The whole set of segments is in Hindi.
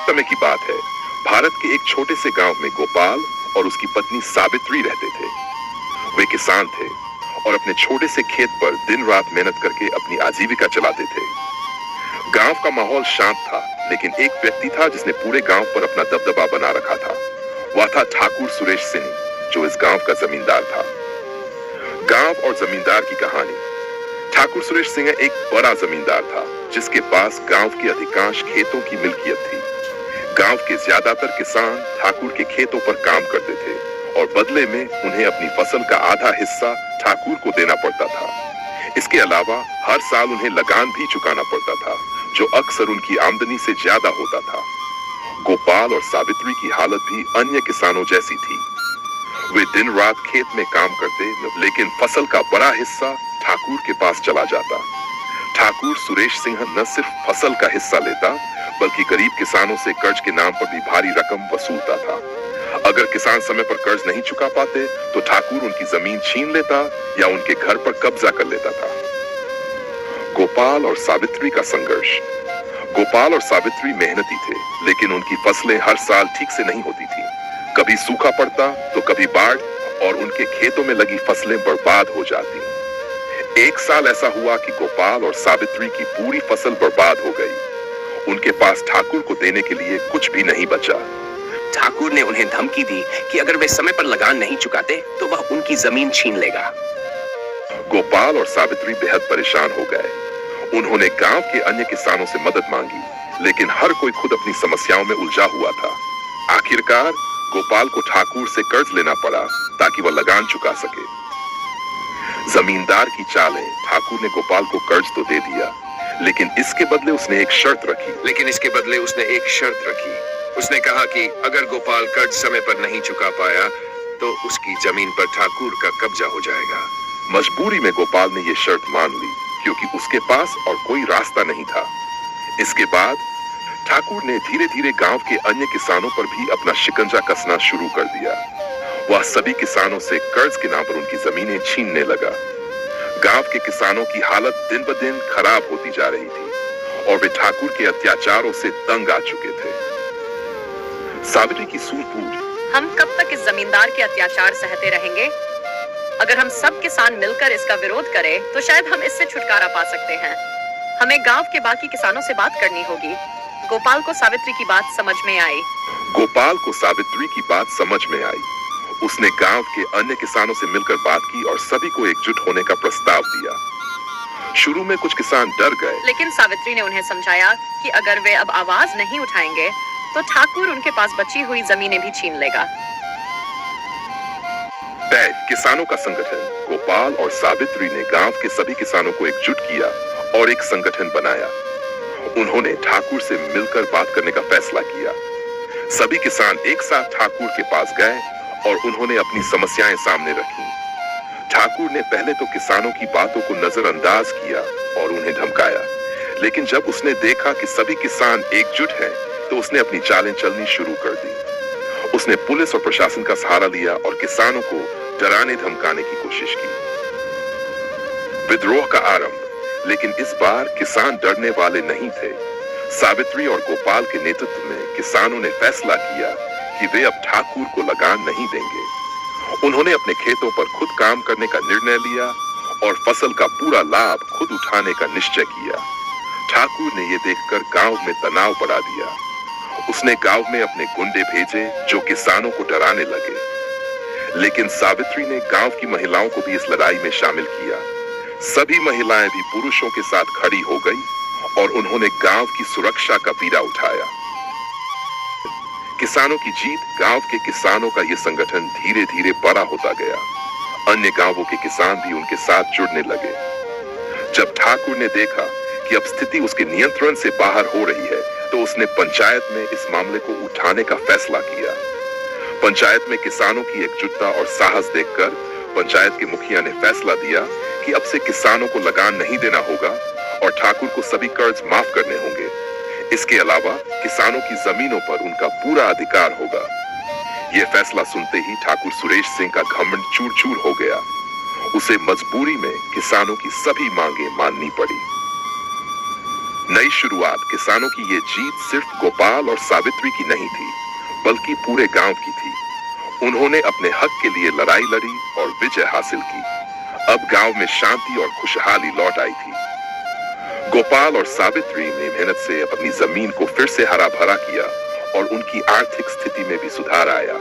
समय की बात है। भारत के एक छोटे से गांव में गोपाल और उसकी पत्नी सावित्री रहते थे। वे किसान थे और अपने छोटे से खेत पर दिन रात मेहनत करके अपनी आजीविका चलाते थे। गांव का माहौल शांत था, लेकिन एक व्यक्ति था जिसने पूरे गांव पर अपना दबदबा बना रखा था। वह था ठाकुर सुरेश सिंह, जो इस गांव का जमींदार था। गांव और जमींदार की कहानी। ठाकुर सुरेश सिंह एक बड़ा जमींदार था, जिसके पास गांव के अधिकांश खेतों की मिल्कियत थी। गांव के ज्यादातर किसान ठाकुर के खेतों पर काम करते थे और बदले में उन्हें अपनी फसल का आधा हिस्सा ठाकुर को देना पड़ता था। इसके अलावा हर साल उन्हें लगान भी चुकाना पड़ता था, जो अक्सर उनकी आमदनी से ज्यादा होता था। गोपाल और सावित्री की हालत भी अन्य किसानों जैसी थी। वे दिन रात खेत में काम करते, लेकिन फसल का बड़ा हिस्सा ठाकुर के पास चला जाता। ठाकुर सुरेश सिंह न सिर्फ फसल का हिस्सा लेता, बल्कि गरीब किसानों से कर्ज के नाम पर भी भारी रकम वसूलता था। अगर किसान समय पर कर्ज नहीं चुका पाते, तो ठाकुर उनकी जमीन छीन लेता या उनके घर पर कब्जा कर लेता था। गोपाल और सावित्री का संघर्ष। गोपाल और सावित्री मेहनती थे, लेकिन उनकी फसलें हर साल ठीक से नहीं होती थी। कभी सूखा पड़ता तो कभी बाढ़, और उनके खेतों में लगी फसलें बर्बाद हो जाती। एक साल ऐसा हुआ कि गोपाल और सावित्री की पूरी फसल बर्बाद हो गई। उनके पास ठाकुर को देने के लिए कुछ भी नहीं बचा। ठाकुर ने उन्हें धमकी दी कि अगर वे समय पर लगान नहीं चुकाते तो वह उनकी जमीन छीन लेगा। गोपाल और सावित्री बेहद परेशान हो गए। उन्होंने गांव के अन्य किसानों से मदद मांगी, लेकिन हर कोई खुद अपनी समस्याओं में उलझा हुआ था। आखिरकार गोपाल को ठाकुर से कर्ज लेना पड़ा ताकि वह लगान चुका सके। जमींदार की चाल है, ठाकुर ने गोपाल को कर्ज तो दे दिया, लेकिन इसके बदले उसने एक शर्त रखी। उसने कहा कि अगर गोपाल कर्ज समय पर नहीं चुका पाया तो उसकी जमीन पर ठाकुर का कब्जा हो जाएगा। मजबूरी में गोपाल ने यह शर्त मान ली, क्योंकि उसके पास और कोई रास्ता नहीं था। इसके बाद ठाकुर ने धीरे धीरे गांव के अन्य किसानों पर भी अपना शिकंजा कसना शुरू कर दिया। वह सभी किसानों से कर्ज के नाम पर उनकी जमीनें छीनने लगा। गांव के किसानों की हालत दिन ब दिन खराब होती जा रही थी और वे ठाकुर के अत्याचारों से तंग आ चुके थे। सावित्री की सूझबूझ। हम कब तक इस जमींदार के अत्याचार सहते रहेंगे? अगर हम सब किसान मिलकर इसका विरोध करें, तो शायद हम इससे छुटकारा पा सकते हैं। हमें गांव के बाकी किसानों से बात करनी होगी। गोपाल को सावित्री की बात समझ में आई। गोपाल को सावित्री की बात समझ में आई। उसने गांव के अन्य किसानों से मिलकर बात की और सभी को एकजुट होने का प्रस्ताव दिया। शुरू में कुछ किसान डर गए, लेकिन सावित्री ने उन्हें समझाया कि अगर वे अब आवाज नहीं उठाएंगे, तो ठाकुर उनके पास बची हुई जमीनें भी छीन लेगा। किसानों का संगठन। गोपाल और सावित्री ने गांव के सभी किसानों को एकजुट किया और एक संगठन बनाया। उन्होंने ठाकुर से मिलकर बात करने का फैसला किया। सभी किसान एक साथ ठाकुर के पास गए और उन्होंने अपनी समस्याएं सामने रखी। ठाकुर ने पहले तो किसानों की बातों को नजरअंदाज किया और उन्हें धमकाया, लेकिन जब उसने देखा कि सभी किसान एकजुट हैं, तो उसने अपनी चालें चलनी शुरू कर दी। उसने पुलिस और प्रशासन का सहारा लिया और किसानों को डराने धमकाने की कोशिश की। विद्रोह का आरंभ। लेकिन इस बार किसान डरने वाले नहीं थे। सावित्री और गोपाल के नेतृत्व में किसानों ने फैसला किया कि वे अब ठाकुर को लगान नहीं देंगे। उन्होंने अपने खेतों पर खुद काम करने का निर्णय लिया और फसल का पूरा लाभ खुद उठाने का निश्चय किया। ठाकुर ने यह देखकर गांव में तनाव बढ़ा दिया। उसने गांव में अपने गुंडे भेजे जो किसानों को डराने लगे। लेकिन सावित्री ने गांव की महिलाओं को भी इस लड़ाई में शामिल किया। सभी महिलाएं भी पुरुषों के साथ खड़ी हो गई और उन्होंने गांव की सुरक्षा का बीड़ा उठाया। किसानों की जीत। गांव के किसानों का यह संगठन धीरे धीरे बड़ा होता गया। अन्य गांवों के किसान भी उनके साथ जुड़ने लगे। जब ठाकुर ने देखा कि अब स्थिति उसके नियंत्रण से बाहर हो रही है, तो उसने पंचायत में इस मामले को उठाने का फैसला किया। पंचायत में किसानों की एकजुटता और साहस देखकर पंचायत के मुखिया ने फैसला दिया कि अब से किसानों को लगान नहीं देना होगा और ठाकुर को सभी कर्ज माफ करने होंगे। इसके अलावा किसानों की जमीनों पर उनका पूरा अधिकार होगा। यह फैसला सुनते ही ठाकुर सुरेश सिंह का घमंड चूर चूर हो गया। उसे मजबूरी में किसानों की सभी मांगे माननी पड़ी। नई शुरुआत किसानों की ये जीत सिर्फ गोपाल और सावित्री की नहीं थी, बल्कि पूरे गांव की थी। उन्होंने अपने हक के लिए लड़ाई लड़ी और विजय हासिल की। अब गांव में शांति और खुशहाली लौट आई थी। गोपाल और सावित्री ने मेहनत से अपनी जमीन को फिर से हरा भरा किया और उनकी आर्थिक स्थिति में भी सुधार आया।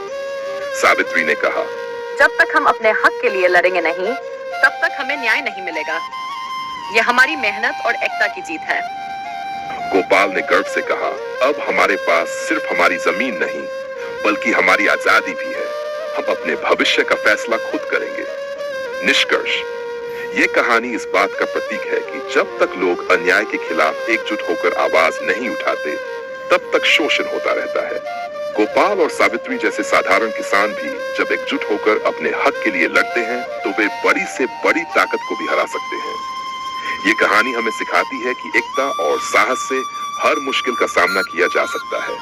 सावित्री ने कहा, जब तक हम अपने हक के लिए लड़ेंगे नहीं, तब तक हमें न्याय नहीं मिलेगा। यह हमारी मेहनत और एकता की जीत है। गोपाल ने गर्व से कहा, अब हमारे पास सिर्फ हमारी जमीन नहीं, बल्कि हमारी आजादी भी है। हम अपने भविष्य का फैसला खुद करेंगे। निष्कर्ष, ये कहानी इस बात का प्रतीक है कि जब तक लोग अन्याय के खिलाफ एकजुट होकर आवाज नहीं उठाते, तब तक शोषण होता रहता है। गोपाल और सावित्री जैसे साधारण किसान भी जब एकजुट होकर अपने हक के लिए लड़ते हैं, तो वे बड़ी से बड़ी ताकत को भी हरा सकते हैं। ये कहानी हमें सिखाती है कि एकता और साहस से हर मुश्किल का सामना किया जा सकता है।